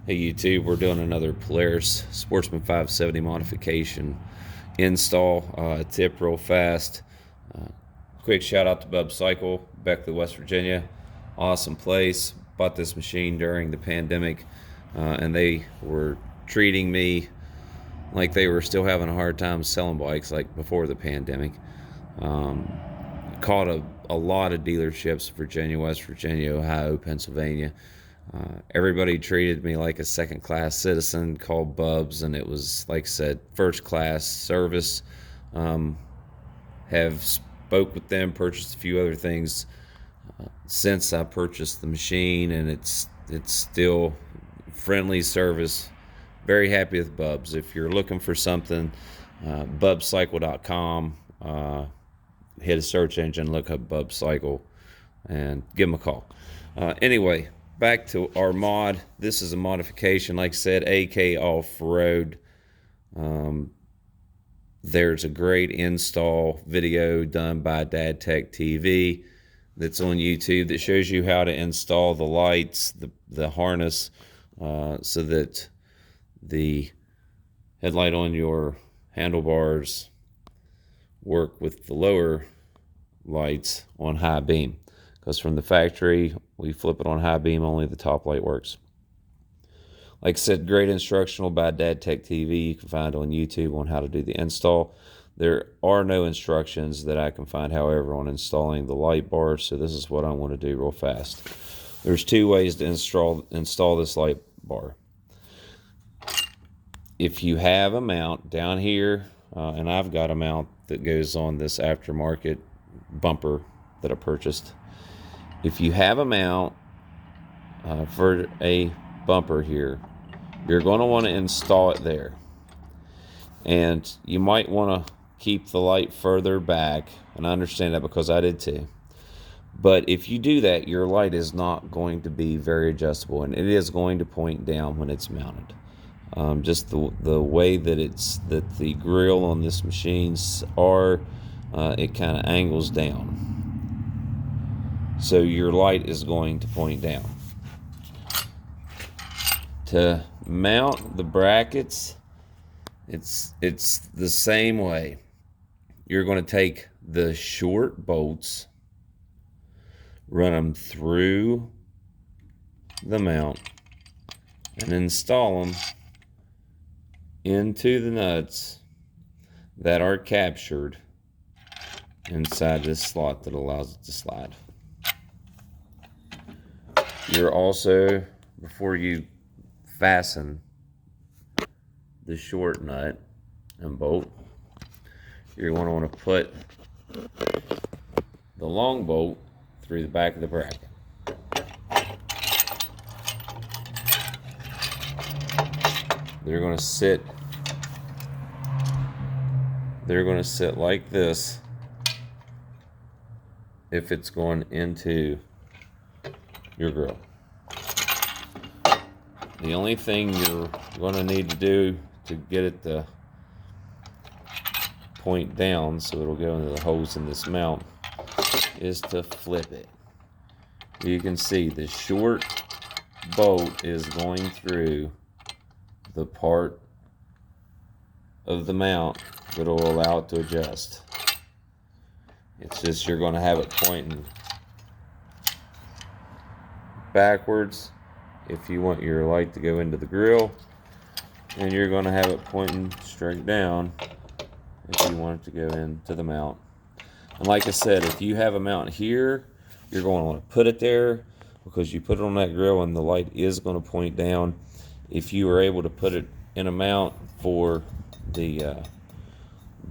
Hey YouTube, we're doing another Polaris Sportsman 570 modification install. Tip real fast. Uh, Quick shout out to Bub Cycle, Beckley, West Virginia. Awesome place. Bought this machine during the pandemic, and they were treating me like they were still having a hard time selling bikes like before the pandemic. Um, Caught a lot of dealerships: Virginia, West Virginia, Ohio, Pennsylvania. Everybody treated me like a second-class citizen, called Bubs, and it was, like I said, first-class service. Um, have spoke with them, purchased a few other things since I purchased the machine, and it's still friendly service. Very happy with Bubs. If you're looking for something, bubcycle.com. Hit a search engine, look up Bub Cycle, and give them a call. Anyway, back to our mod. This is a modification, like I said, AK off-road. There's a great install video done by Dad Tech TV that's on YouTube that shows you how to install the lights, the harness, so that the headlight on your handlebars work with the lower lights on high beam, because from the factory we flip it on high beam, only the top light works. Like I said, great instructional by Dad Tech TV. You can find on YouTube on how to do the install. There are no instructions that I can find, however, on installing the light bar, so this is what I want to do real fast. There's two ways to install this light bar. If you have a mount down here, and I've got a mount that goes on this aftermarket bumper that I purchased. If you have a mount for a bumper here, you're going to want to install it there. And you might want to keep the light further back, and I understand that because I did too. But if you do that, your light is not going to be very adjustable, and it is going to point down when it's mounted. Just the way that the grill on this machine's are, it kind of angles down, so your light is going to point down. To mount the brackets, it's the same way. You're going to take the short bolts, run them through the mount, and install them into the nuts that are captured inside this slot that allows it to slide. You're also, before you fasten the short nut and bolt, you're going to want to put the long bolt through the back of the bracket. They're going to sit like this if it's going into your grill. The only thing you're going to need to do to get it to point down so it'll go into the holes in this mount is to flip it. You can see the short bolt is going through the part of the mount that will allow it to adjust. It's just you're going to have it pointing backwards if you want your light to go into the grill, and you're going to have it pointing straight down if you want it to go into the mount. And like I said, if you have a mount here, you're going to want to put it there, because you put it on that grill and the light is going to point down. If you were able to put it in a mount for the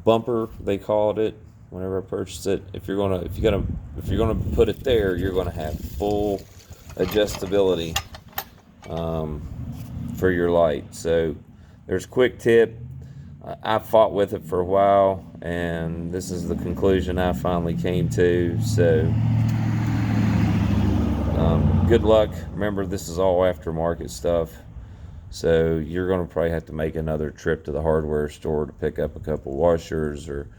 bumper, they called it whenever I purchased it, if you're gonna put it there, you're gonna have full adjustability for your light. So there's a quick tip. I fought with it for a while, and this is the conclusion I finally came to. So good luck. Remember, this is all aftermarket stuff, so you're going to probably have to make another trip to the hardware store to pick up a couple washers or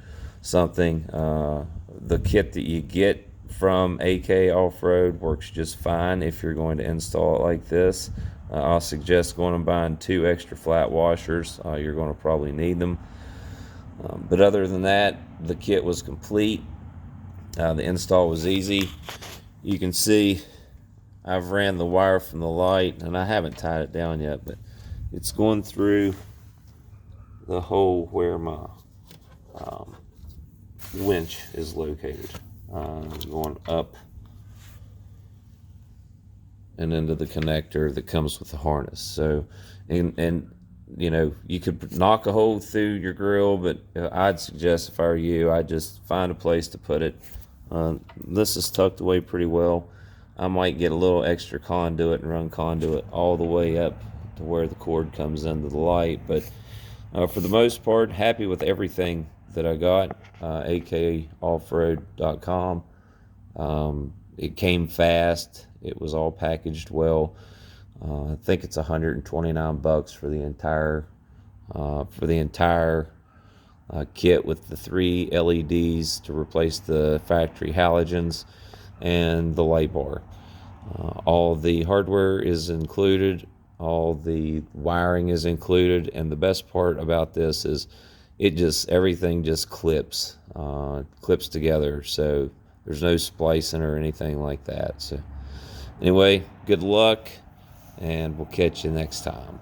something. The kit that you get from AK Off-Road works just fine if you're going to install it like this. I'll suggest going and buying 2 extra flat washers. You're going to probably need them. But other than that, the kit was complete. The install was easy. You can see I've ran the wire from the light, and I haven't tied it down yet, but it's going through the hole where my winch is located, going up and into the connector that comes with the harness. So, and you know, you could knock a hole through your grill, but I'd suggest, if I were you, I'd just find a place to put it. This is tucked away pretty well. I might get a little extra conduit and run conduit all the way up to where the cord comes into the light. But for the most part, happy with everything that I got. AKOffroad.com. It came fast. It was all packaged well. I think it's $129 for the entire kit, with the 3 LEDs to replace the factory halogens and the light bar. All the hardware is included. All the wiring is included. And the best part about this is everything just clips together. So there's no splicing or anything like that. So anyway, good luck, and we'll catch you next time.